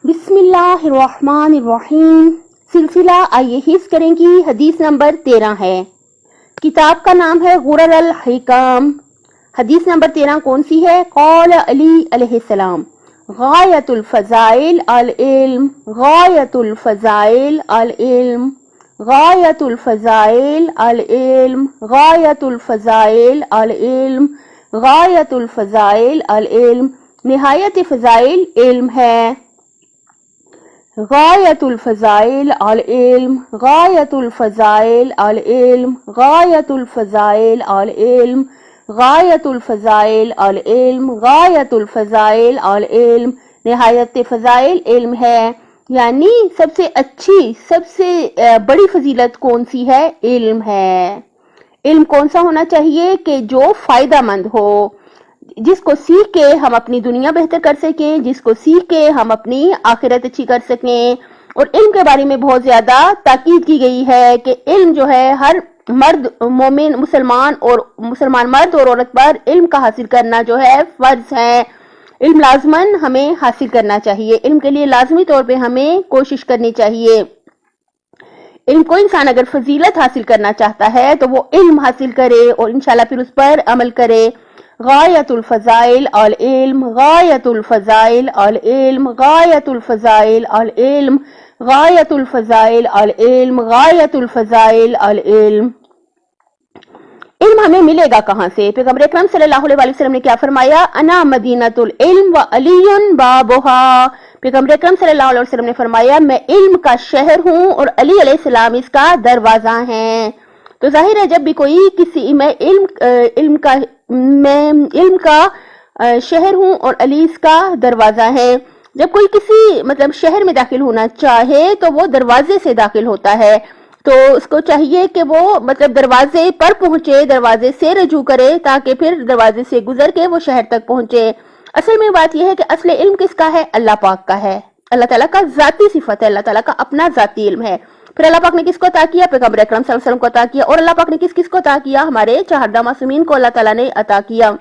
बिस्मिल्लाहिर्रहमानिर्रहीम। सिलसिला आइए हिफ्ज़ करें कि हदीस नंबर 13 है। किताब का नाम है गुरर अल हिकम। हदीस नंबर 13 कौन सी है? क़ौल अली अलैहिस्सलाम गायतुल फ़ज़ाइल अल इल्म, गायतुल फ़ज़ाइल अल इल्म, गायतुल फ़ज़ाइल अल इल्म, गायतुल फ़ज़ाइल अल इल्म, गायतुल फ़ज़ाइल अल इल्म। निहायत फ़ज़ाइल इल्म है। गायतुल फ़ज़ाइल अल इल्म, गायतुल फ़ज़ाइल अल इल्म, गायतुल फ़ज़ाइल अल इल्म, गायतुल फ़ज़ाइल अल इल्म, गायतुल फ़ज़ाइल अल इल्म। निहायत फ़ज़ाइल इल्म है, यानी सबसे अच्छी सबसे बड़ी फजीलत कौन सी है? इल्म है। इल्म कौन सा होना चाहिए कि जो फायदा मंद हो, जिसको सीख के हम अपनी दुनिया बेहतर कर सकें, जिसको सीख के हम अपनी आखिरत अच्छी कर सकें। और इल्म के बारे में बहुत ज्यादा ताकीद की गई है कि इल्म जो है हर मर्द मोमिन मुसलमान मर्द और औरत पर इल्म का हासिल करना जो है फर्ज है। इल्म लाजमन हमें हासिल करना चाहिए। इल्म के लिए लाजमी तौर पे हमें कोशिश करनी चाहिए। इल्म को इंसान अगर फजीलत हासिल करना चाहता है तो वो इल्म हासिल करे और इंशाल्लाह फिर उस पर अमल करे। गायतुल फ़ज़ाइल अल इल्म, गायतुल फ़ज़ाइल अल इल्म, गायतुल फ़ज़ाइल अल इल्म, गायतुल फ़ज़ाइल अल इल्म, गायतुल फ़ज़ाइल अल इल्म। इल्म हमें मिलेगा कहां से? पैगंबर अकरम सल्लल्लाहु अलैहि वसल्लम ने क्या फरमाया? अना मदीनतुल इल्म व अलीयुन बाबुहा। पैगंबर अकरम सल्लल्लाहु अलैहि वसल्लम ने फरमाया मैं इल्म का शहर हूं और अली अलैहिस्सलाम इसका दरवाजा है। तो जाहिर है जब भी कोई किसी मैं इल्म का शहर हूं और अली इसका दरवाजा है। जब कोई किसी मतलब शहर में दाखिल होना चाहे तो वो दरवाजे से दाखिल होता है, तो उसको चाहिए कि वो मतलब दरवाजे पर पहुंचे, दरवाजे से रजू करे ताकि फिर दरवाजे से गुजर के वो शहर तक पहुंचे। असल में बात यह है कि असली इल्म किसका है? अल्लाह पाक का है। अल्लाह ताला का जाती सिफत है, अल्लाह ताला का अपना जाती इल्म है। फिर अल्लाह पाक ने किसको अता किया? पैगंबर अकरम सल्लल्लाहु अलैहि वसल्लम को अता किया। और अल्लाह पाक ने किसको अता किया? हमारे चहारदा मासूमीन को अल्लाह ताला ने अता किया।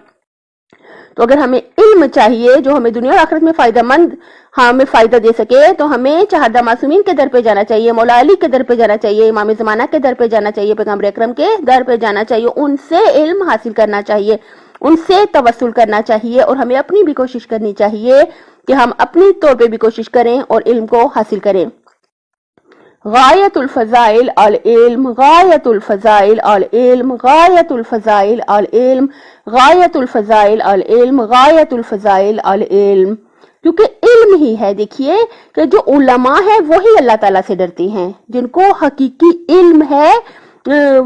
तो अगर हमें इल्म चाहिए जो हमें दुनिया और आखिरत में फायदेमंद हमें फायदा दे सके तो हमें चहारदा मासूमीन के दर पे जाना चाहिए, मौला अली के दर पे जाना चाहिए, इमाम ज़माना के दर पे जाना चाहिए, पैगंबर अकरम के दर पे जाना चाहिए, उनसे इल्म हासिल करना चाहिए, उनसे तवस्सुल करना चाहिए। और हमें अपनी भी कोशिश करनी चाहिए कि हम अपनी तौर पे भी कोशिश करें और इल्म को हासिल करें। गायतुल फ़ज़ाइल अल इल्म, गायतुल फ़ज़ाइल अल इल्म, गायतुल फ़ज़ाइल अल इल्म, गायतुल फ़ज़ाइल अल इल्म, गायतुल फ़ज़ाइल अल इल्म। क्योंकि इल्म ही है, देखिए कि जो उलमा है वही अल्लाह ताला से डरती हैं, जिनको हकीकी इल्म है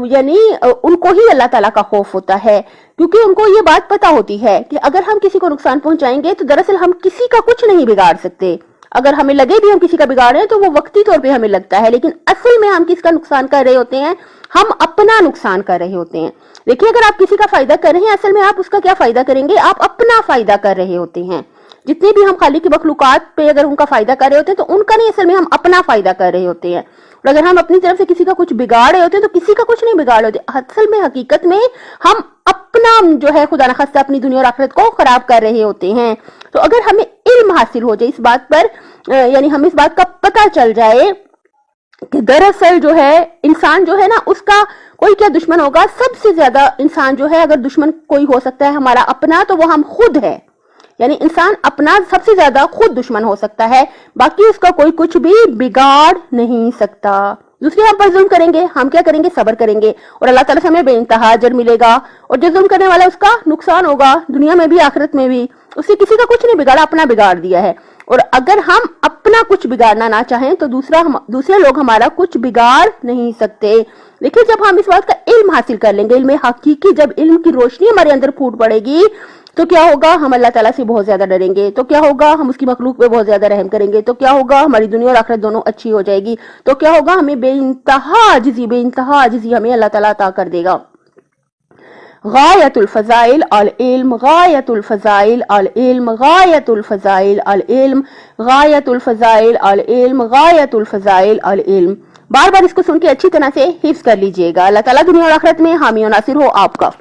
यानी उनको ही अल्लाह ताला का खौफ होता है। क्योंकि उनको ये बात पता होती है कि अगर हम किसी को नुकसान पहुंचाएंगे तो दरअसल हम किसी का कुछ नहीं बिगाड़ सकते। अगर हमें लगे भी हम किसी का बिगाड़ रहे हैं तो वो वक्ती तौर पे हमें लगता है, लेकिन असल में हम किसका नुकसान कर रहे होते हैं? हम अपना नुकसान कर रहे होते हैं। देखिए अगर आप किसी का फायदा कर रहे हैं, असल में आप उसका क्या फायदा करेंगे? आप अपना फायदा कर रहे होते हैं। जितने भी हम खाली की मखलूकात पे अगर उनका फायदा कर रहे होते हैं तो उनका नहीं, असल में हम अपना फायदा कर रहे होते हैं। और अगर हम अपनी तरफ से किसी का कुछ बिगाड़ रहे होते हैं तो किसी का कुछ नहीं बिगाड़ रहे होते, असल में हकीकत में हम अपना जो है खुदा न खास्ता अपनी दुनिया और आखिरत को खराब कर रहे होते हैं। तो अगर हमें इल्म हासिल हो जाए इस बात पर, यानी हमें इस बात का पता चल जाए कि दरअसल जो है इंसान जो है ना उसका कोई क्या दुश्मन होगा? सबसे ज्यादा इंसान जो है अगर दुश्मन कोई हो सकता है हमारा अपना तो वो हम खुद है। यानी इंसान अपना सबसे ज्यादा खुद दुश्मन हो सकता है, बाकी उसका कोई कुछ भी बिगाड़ नहीं सकता। दूसरे हम पर जुल्म करेंगे, हम क्या करेंगे? सब्र करेंगे और अल्लाह ताला से हमें बेइंतहा अजर मिलेगा। और जो जुल्म करने वाला उसका नुकसान होगा दुनिया में भी आखिरत में भी। उससे किसी का कुछ नहीं बिगाड़ा, अपना बिगाड़ दिया है। और अगर हम अपना कुछ बिगाड़ना ना चाहें तो दूसरे लोग हमारा कुछ बिगाड़ नहीं सकते। लेकिन जब हम इस बात का इल्म हासिल कर लेंगे, इल्म हकीकी, जब इल्म की रोशनी हमारे अंदर फूट पड़ेगी तो क्या होगा? हम अल्लाह ताला से बहुत ज्यादा डरेंगे। तो क्या होगा? हम उसकी मखलूक पे बहुत ज्यादा रहम करेंगे। तो क्या होगा? हमारी दुनिया और आखिरत दोनों अच्छी हो जाएगी। तो क्या होगा? हमें बेइंतहा आजिज़ी हमें अल्लाह ताला अता कर देगा। गायतुल फ़ज़ाइल अल इल्म, गायतुल फ़ज़ाइल अल इल्म, गायतुल फ़ज़ाइल अल इल्म, गायतुल फ़ज़ाइल अल इल्म, गायतुल फ़ज़ाइल अल इल्म। बार बार इसको सुन के अच्छी तरह से हिफ्ज़ कर लीजिएगा। अल्लाह ताला दुनिया और आखिरत में हामी और नासिर हो आपका।